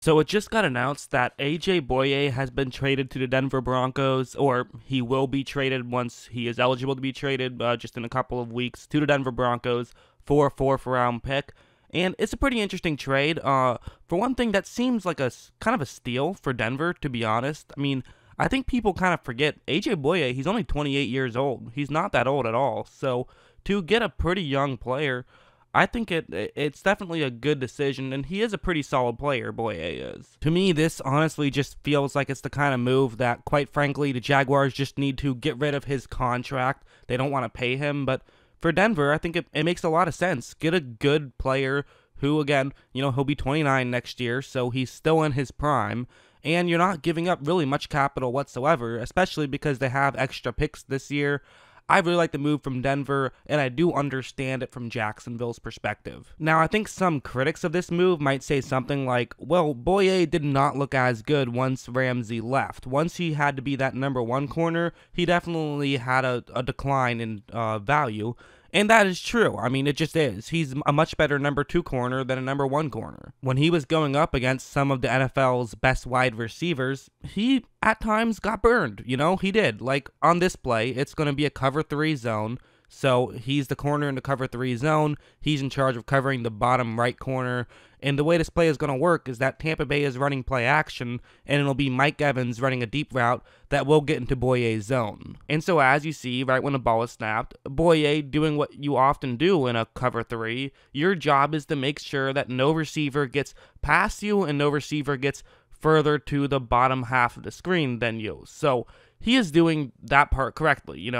So it just got announced that AJ Bouye has been traded to the Denver Broncos, or he will be traded once he is eligible to be traded, just in a couple of weeks, to the Denver Broncos for a fourth round pick. And it's a pretty interesting trade. For one thing, that seems like a kind of a steal for Denver, to be honest. I mean, I think people kind of forget AJ Bouye, he's only 28 years old. He's not that old at all. So to get a pretty young player, I think it's definitely a good decision, and he is a pretty solid player, Bouye is. To me, this honestly just feels like it's the kind of move that, quite frankly, the Jaguars just need to get rid of his contract. They don't want to pay him, but for Denver, I think it makes a lot of sense. Get a good player who, again, he'll be 29 next year, so he's still in his prime, and you're not giving up really much capital whatsoever, especially because they have extra picks this year. I really like the move from Denver, and I do understand it from Jacksonville's perspective. Now, I think some critics of this move might say something like, well, Bouye did not look as good once Ramsey left. Once he had to be that number one corner, he definitely had a decline in value. And that is true. I mean, it just is. He's a much better number two corner than a number one corner. When he was going up against some of the NFL's best wide receivers, he at times got burned. He did. Like on this play, it's going to be a cover three zone. So he's the corner in the cover three zone. He's in charge of covering the bottom right corner. And the way this play is going to work is that Tampa Bay is running play action, and it'll be Mike Evans running a deep route that will get into Bouye's zone. And so as you see, right when the ball is snapped, Bouye doing what you often do in a cover three, your job is to make sure that no receiver gets past you and no receiver gets further to the bottom half of the screen than you. So he is doing that part correctly,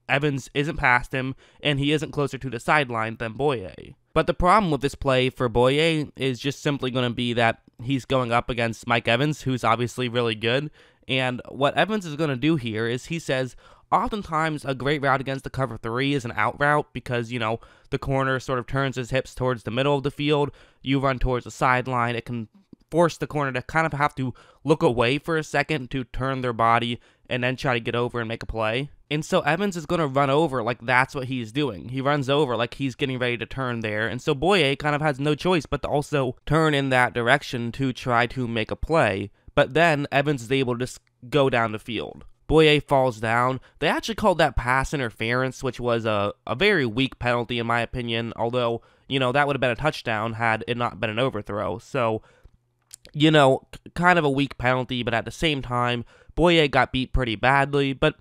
Evans isn't past him, and he isn't closer to the sideline than Bouye. But the problem with this play for Bouye is just simply going to be that he's going up against Mike Evans, who's obviously really good. And what Evans is going to do here is he says, oftentimes a great route against the cover three is an out route because, the corner sort of turns his hips towards the middle of the field. You run towards the sideline. It can force the corner to kind of have to look away for a second to turn their body and then try to get over and make a play. And so Evans is going to run over like that's what he's doing. He runs over like he's getting ready to turn there. And so Bouye kind of has no choice but to also turn in that direction to try to make a play. But then Evans is able to just go down the field. Bouye falls down. They actually called that pass interference, which was a very weak penalty in my opinion. Although, that would have been a touchdown had it not been an overthrow. So, kind of a weak penalty, but at the same time, Bouye got beat pretty badly. But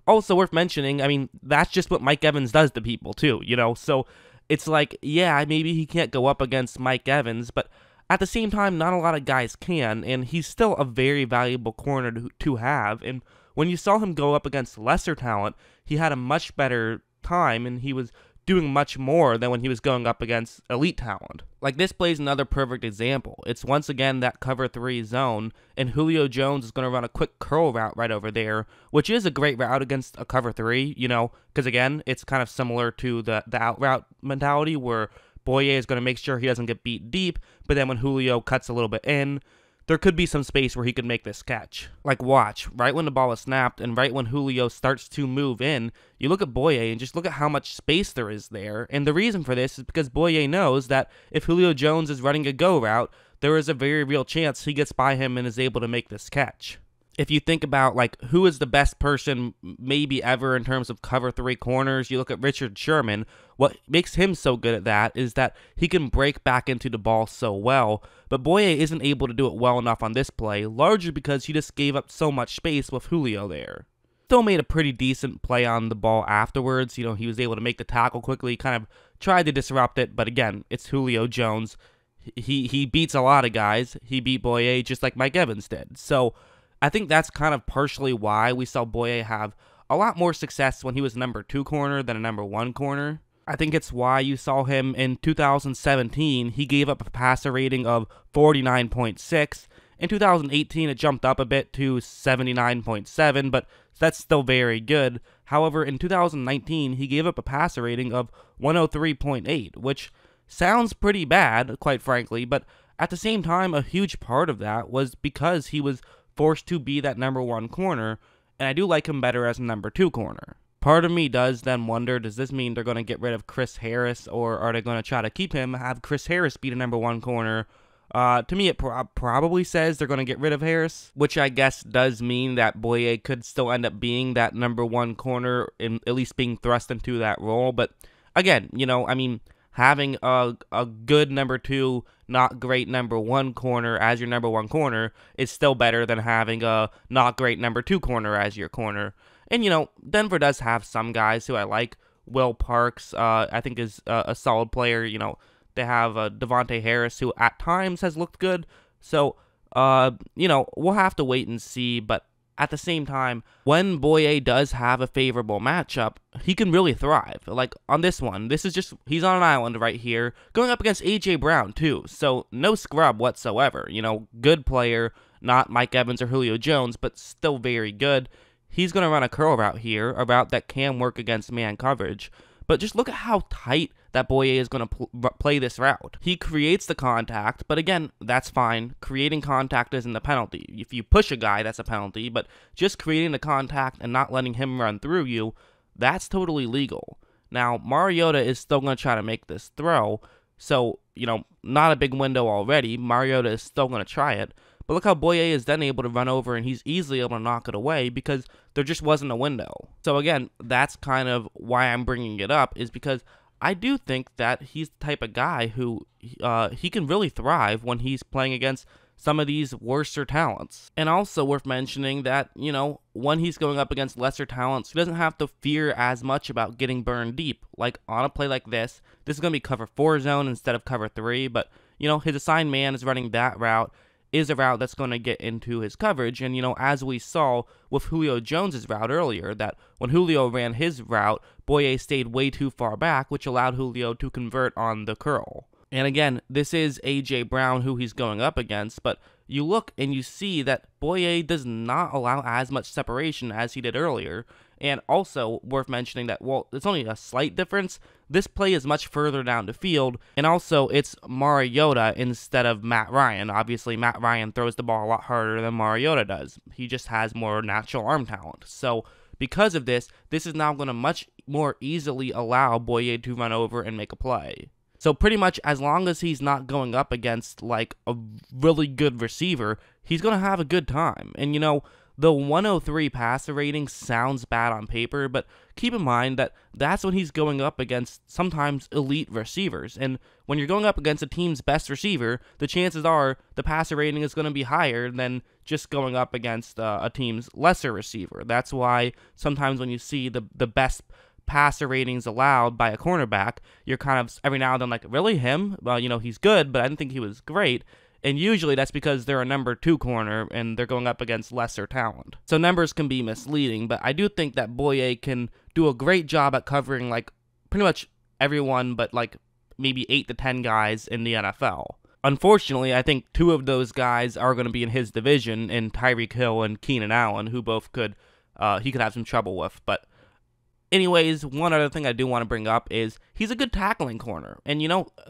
also worth mentioning, I mean, that's just what Mike Evans does to people too, So it's like, yeah, maybe he can't go up against Mike Evans, but at the same time, not a lot of guys can, and he's still a very valuable corner to have. And when you saw him go up against lesser talent, he had a much better time, and he was doing much more than when he was going up against elite talent. Like this play is another perfect example. It's once again that cover three zone, and Julio Jones is going to run a quick curl route right over there, which is a great route against a cover three, because again, it's kind of similar to the out route mentality where Bouye is going to make sure he doesn't get beat deep, but then when Julio cuts a little bit in, there could be some space where he could make this catch. Like watch, right when the ball is snapped and right when Julio starts to move in, you look at Bouye and just look at how much space there is there. And the reason for this is because Bouye knows that if Julio Jones is running a go route, there is a very real chance he gets by him and is able to make this catch. If you think about like who is the best person maybe ever in terms of cover three corners, you look at Richard Sherman. What makes him so good at that is that he can break back into the ball so well, but Bouye isn't able to do it well enough on this play, largely because he just gave up so much space with Julio there. Still made a pretty decent play on the ball afterwards. He was able to make the tackle quickly, kind of tried to disrupt it, but again, it's Julio Jones. He beats a lot of guys. He beat Bouye just like Mike Evans did. So I think that's kind of partially why we saw Bouye have a lot more success when he was number two corner than a number one corner. I think it's why you saw him in 2017. He gave up a passer rating of 49.6. In 2018, it jumped up a bit to 79.7, but that's still very good. However, in 2019, he gave up a passer rating of 103.8, which sounds pretty bad, quite frankly, but at the same time, a huge part of that was because he was forced to be that number one corner, and I do like him better as a number two corner. Part of me does then wonder, does this mean they're going to get rid of Chris Harris, or are they going to try to keep him, have Chris Harris be the number one corner? To me, it probably says they're going to get rid of Harris, which I guess does mean that Bouye could still end up being that number one corner and at least being thrust into that role. But again, I mean, having a good number two, not great number one corner as your number one corner is still better than having a not great number two corner as your corner. And, Denver does have some guys who I like. Will Parks, I think, is a solid player. They have Devontae Harris, who at times has looked good. So, we'll have to wait and see. But at the same time, when Bouye does have a favorable matchup, he can really thrive. Like on this one, he's on an island right here, going up against A.J. Brown, too. So, no scrub whatsoever. Good player, not Mike Evans or Julio Jones, but still very good. He's going to run a curl route here, a route that can work against man coverage. But just look at how tight that Bouye is going to play this route. He creates the contact, but again, that's fine. Creating contact isn't the penalty. If you push a guy, that's a penalty, but just creating the contact and not letting him run through you, that's totally legal. Now, Mariota is still going to try to make this throw, so, not a big window already. Mariota is still going to try it. But look how Bouye is then able to run over, and he's easily able to knock it away because there just wasn't a window. So again, that's kind of why I'm bringing it up, is because I do think that he's the type of guy who he can really thrive when he's playing against some of these worser talents. And also worth mentioning that, when he's going up against lesser talents, he doesn't have to fear as much about getting burned deep. Like on a play like this is going to be cover 4 zone instead of cover 3, but, his assigned man is running that route, is a route that's going to get into his coverage. And, as we saw with Julio Jones' route earlier, that when Julio ran his route, Bouye stayed way too far back, which allowed Julio to convert on the curl. And again, this is A.J. Brown who he's going up against, but you look and you see that Bouye does not allow as much separation as he did earlier. And also worth mentioning that, it's only a slight difference. This play is much further down the field, and also it's Mariota instead of Matt Ryan. Obviously, Matt Ryan throws the ball a lot harder than Mariota does. He just has more natural arm talent. So because of this is now going to much more easily allow Bouye to run over and make a play. So pretty much as long as he's not going up against like a really good receiver, he's going to have a good time. And the 103 passer rating sounds bad on paper, but keep in mind that that's when he's going up against sometimes elite receivers. And when you're going up against a team's best receiver, the chances are the passer rating is going to be higher than just going up against a team's lesser receiver. That's why sometimes when you see the best passer ratings allowed by a cornerback, you're kind of every now and then like, really him? Well, he's good, but I didn't think he was great. And usually that's because they're a number 2 corner and they're going up against lesser talent. So numbers can be misleading, but I do think that Bouye can do a great job at covering like pretty much everyone but like maybe 8 to 10 guys in the NFL. Unfortunately, I think 2 of those guys are going to be in his division, in Tyreek Hill and Keenan Allen, who both he could have some trouble with. But anyways, one other thing I do want to bring up is he's a good tackling corner. And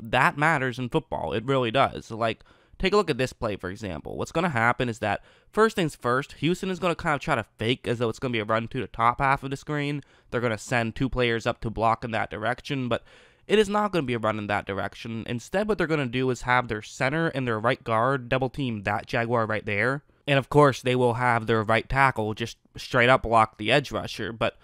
that matters in football. It really does. Like, take a look at this play, for example. What's going to happen is that, first things first, Houston is going to kind of try to fake as though it's going to be a run to the top half of the screen. They're going to send 2 players up to block in that direction, but it is not going to be a run in that direction. Instead, what they're going to do is have their center and their right guard double team that Jaguar right there. And of course, they will have their right tackle just straight up block the edge rusher. But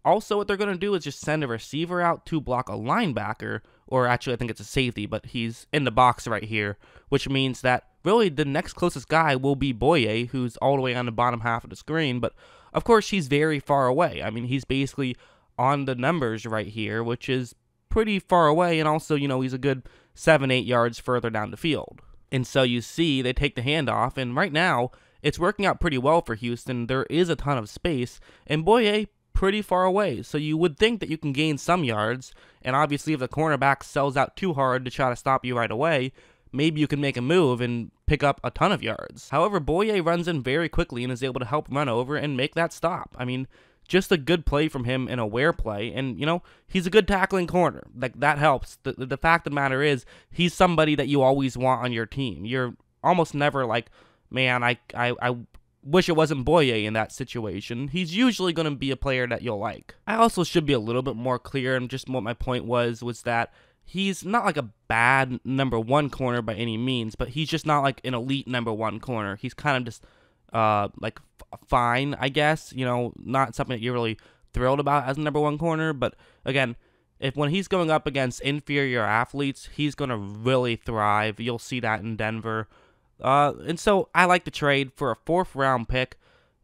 also what they're going to do is just send a receiver out to block a linebacker, or actually I think it's a safety, but he's in the box right here, which means that really the next closest guy will be Bouye, who's all the way on the bottom half of the screen, but of course he's very far away. I mean, he's basically on the numbers right here, which is pretty far away, and also, he's a good 7-8 yards further down the field. And so you see, they take the handoff, and right now, it's working out pretty well for Houston. There is a ton of space, and Bouye pretty far away, so you would think that you can gain some yards, and obviously if the cornerback sells out too hard to try to stop you right away, maybe you can make a move and pick up a ton of yards. However, Bouye runs in very quickly and is able to help run over and make that stop. I mean, just a good play from him, an aware play, and, he's a good tackling corner. Like, that helps. The fact of the matter is, he's somebody that you always want on your team. You're almost never like, man, I wish it wasn't Bouye in that situation. He's usually going to be a player that you'll like. I also should be a little bit more clear, and just what my point was that, he's not like a bad number one corner by any means, but he's just not like an elite number one corner. He's kind of just like fine, I guess. Not something that you're really thrilled about as a number one corner. But again, when he's going up against inferior athletes, he's gonna really thrive. You'll see that in Denver. And so I like the trade for a 4th round pick.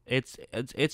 It's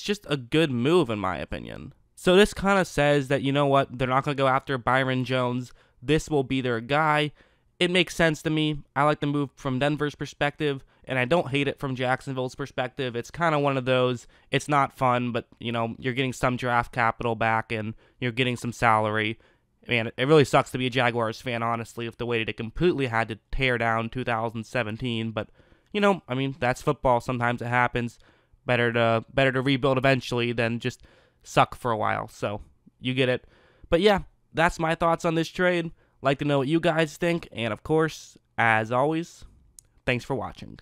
just a good move in my opinion. So this kind of says that, you know what, they're not going to go after Byron Jones. This will be their guy. It makes sense to me. I like the move from Denver's perspective, and I don't hate it from Jacksonville's perspective. It's kind of one of those, it's not fun, but, you're getting some draft capital back, and you're getting some salary. Man, it really sucks to be a Jaguars fan, honestly, with the way that they completely had to tear down 2017. But, that's football. Sometimes it happens. Better to rebuild eventually than just suck for a while. So you get it. But yeah, that's my thoughts on this trade. Like to know what you guys think. And of course, as always, thanks for watching.